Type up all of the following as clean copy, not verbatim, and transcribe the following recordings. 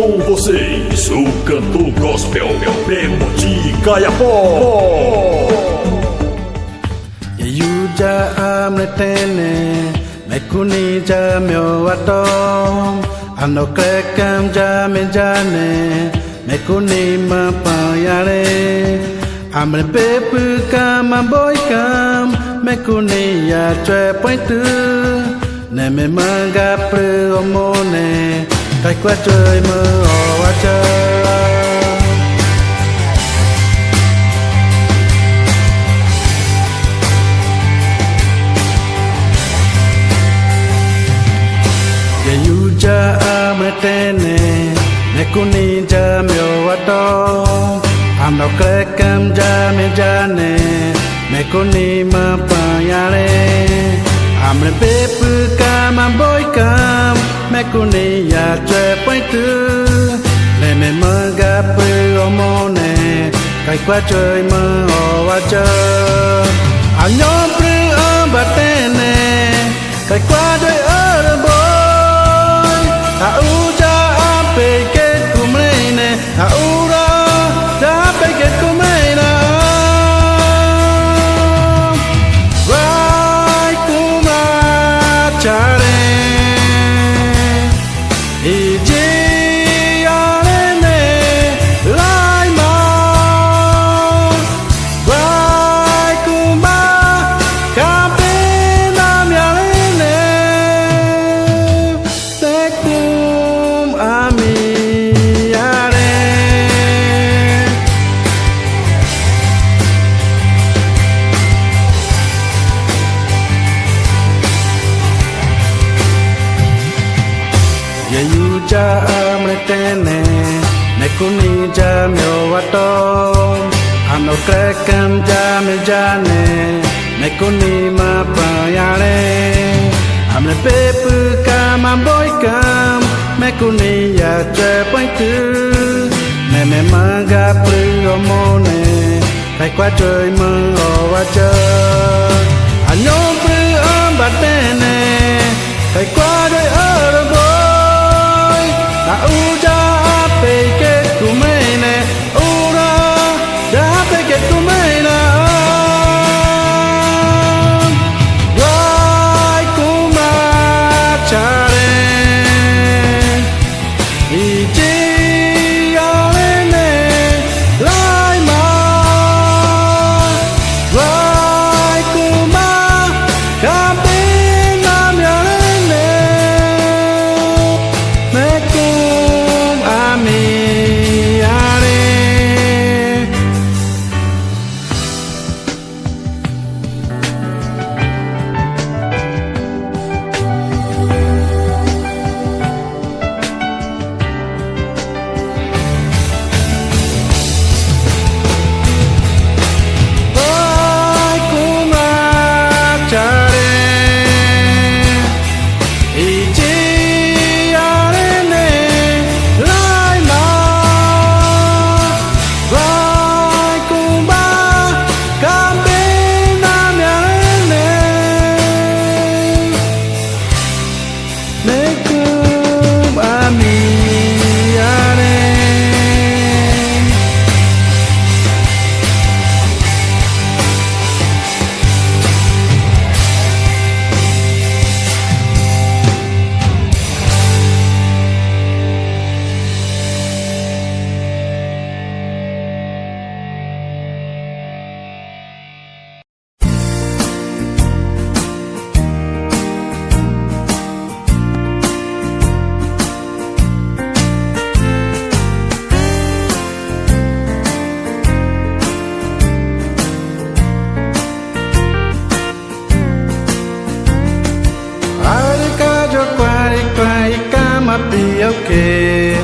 com vocês o cantor gospel Bemoti Kayapo. Yuja amretene mekuni jamyo atom ano krekam jamejane mekuni mapayare amre pepu kam boy kam mekuni ya tre pointu ne me manga pre omone kai qua trời mơ o wa trời Yuja ametene nekuni jamyo ato ano krekam jamejane nekuni mapayare amre pepu kam boy kam nekuni ya tre pointu ne me manga pe omone kai qua trời mơ o wa trời anyom pre ambatene kai qua trời ở Auja apeke kumene, aura apeke kumena. Vai kumachare, iji arene laima. Vai kuma Kabēn amyarene. Yuja amretene nekuni jamyo atom ano krekam jamejane nekuni mapayare amre pepu kam boy kam nekuni ya tre pointu ne me manga pre omone kai qua trời mơ o wa trời anyom pre ambatene kai qua đời ở Auja apeke kumene, ura apeke kumena. Vai kumachare, iji arene laima. Vai kuma Kabēn amyarene. Okay.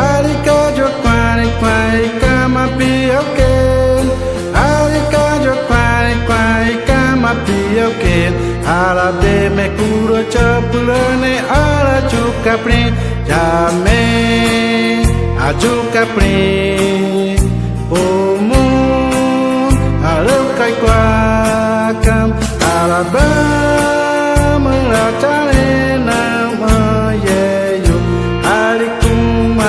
Arika jo kwani kwani kama pi okay. Arika jo kwani kwani kama pi okay. Ala de me kuro chapulane ala chuka pri jame ajuka pri omu ala kai kwa kam ala ba mala chale na ma ye alikum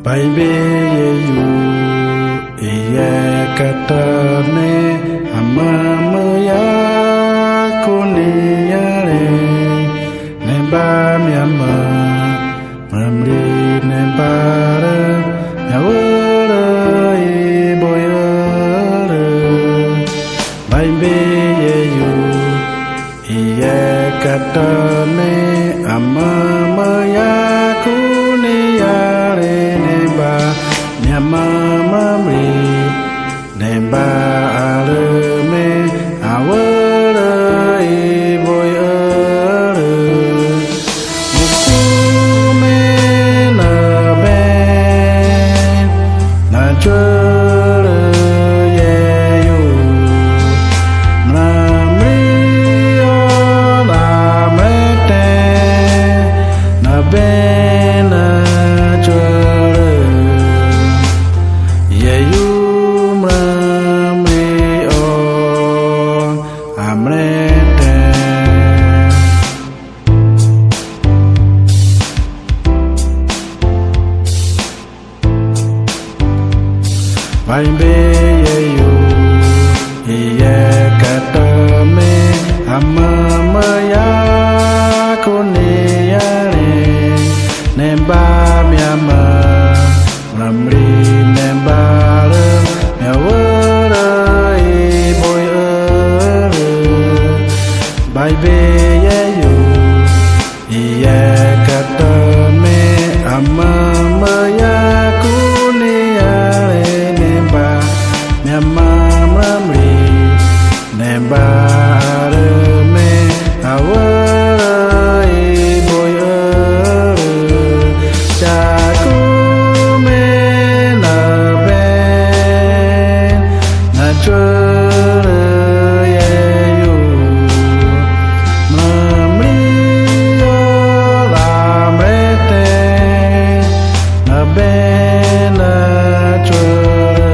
Baby you katane amamaya kuniyare nemba miama mamri nembara yawara iboyara baby you katane amamaya kuniyare nemba miama mamri nemba aleme awara iboyara mukume na ben na chura yeyo mramrio la mete na ben na chura yeyo Baby you katame amamaya kuniyare nemba miama ramri nemba yawara iboyara baby you katame amamaya kuniyare mamamri nemba areme awara iboyara chakume na ben na chura yeyo mamri la mete na ben na chura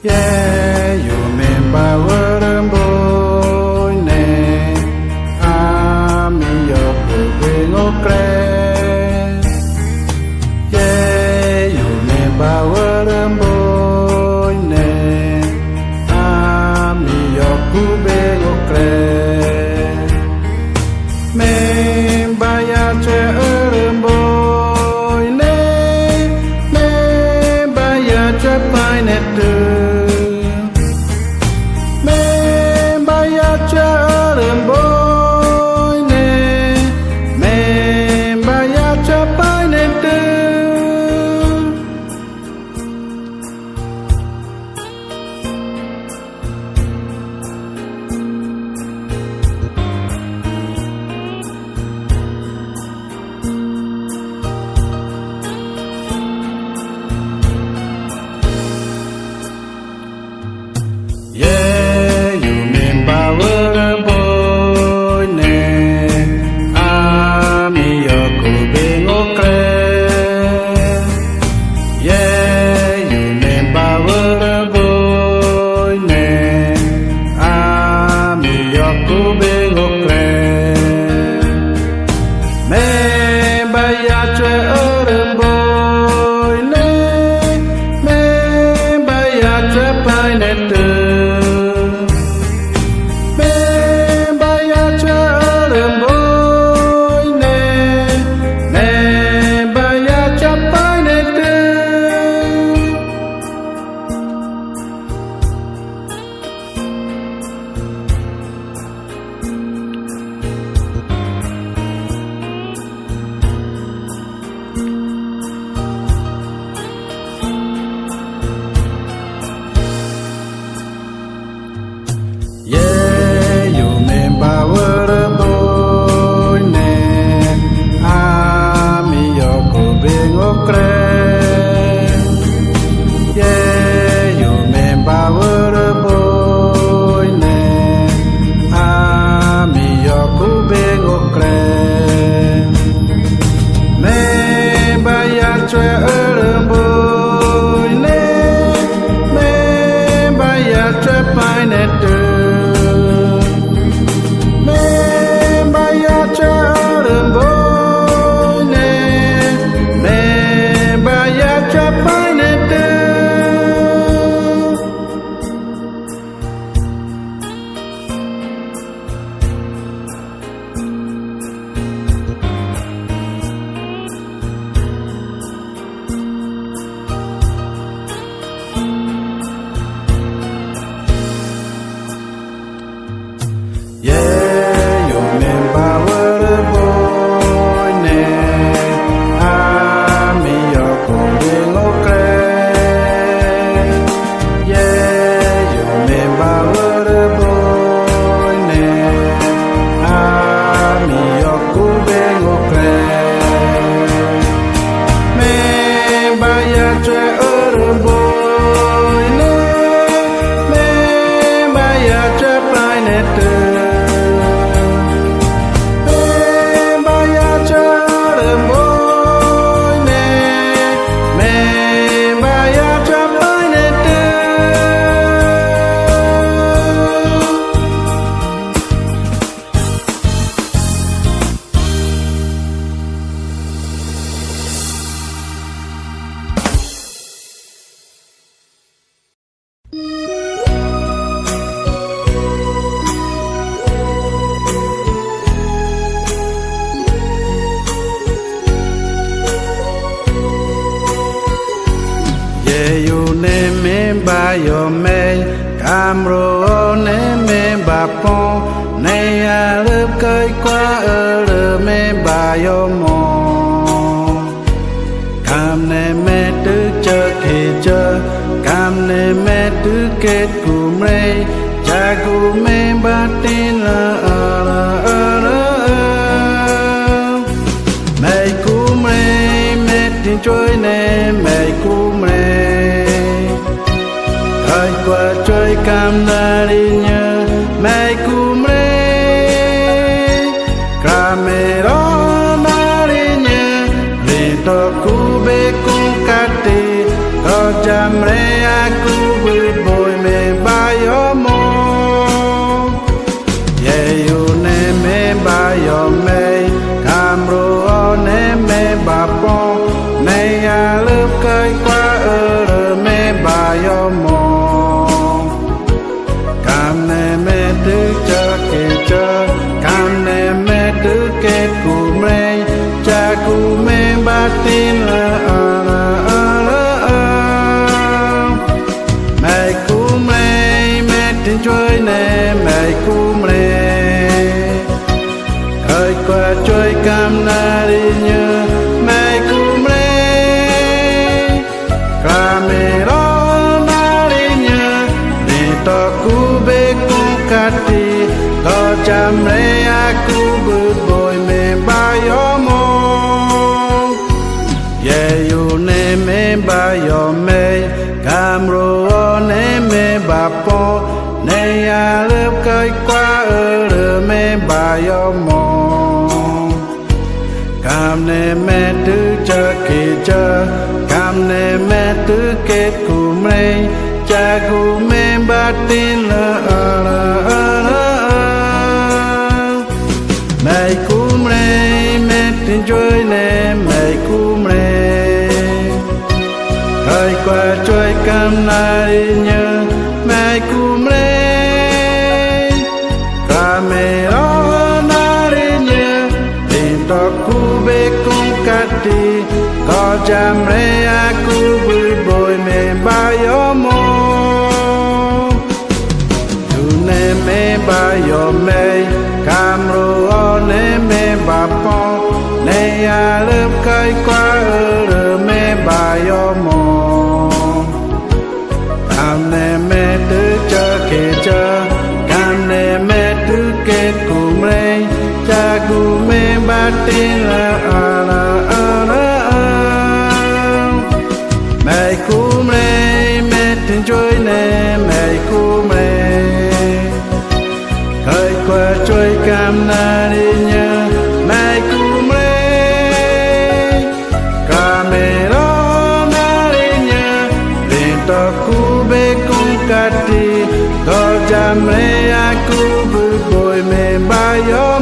Yeah, you remember what I'm boy ne ami yo kubing okres. Yeah, you remember what I'm boy ne ami yo kubing okres. Memba ya che boy ne memba ya che paine tu. ne me ba yo me cam ro ne me ba po ne a lớp cây qua lơ me ba yo mo cam ne me tư chơ khi chơ cam ne me tư kết cu me cha cu me ba tin la me cu me tin trôi ne me cu ai qua trôi cam na đi nhớ mẹ cum re came ro na đi nhớ vì to cu bê cung cati có chăm re a cu bụi bồi mẹ ba yo mo ye yu ne me ba yo me cam ro ne me ba po ne a lớp cây qua me ba yo mo cam ne me tư kết cu me cha cu me ba tin la me cu me tin trôi ne me cu khơi qua trôi cam na đi nhớ me cu came ro na đi nhớ đi to cu bê cu cati có chăm re a cu bự bồi me ba yo mo ye yu ne me ba yo me cam ro ne me ba po ne a lớp cây qua lơ me ba yo mo cam ne me tư chơ khi chơ cam ne me tư kết cu me cha cu me ba tin la mẹ cum re mẹ tin trôi ne mẹ cum re khơi qua trôi cam na đi nhớ mẹ cum re came ro na đi nhớ tin to cu bê cung cati có chăm re a cu bụi bồi mẹ ba yo mo tu ne me ba yo me cam ro ne me ba po ne a lớp cây qua lơ me ba yo mo cam ne me tư chơ khi chơ cam ne me tư kết cu me cha cu me ba tin la me cu me tin trôi ne me cu khơi qua trôi cam na đi nhớ mẹ cum re came ro na đi nhớ liền to cu bê cung cati có chăm re a cu bụi bồi me ba yo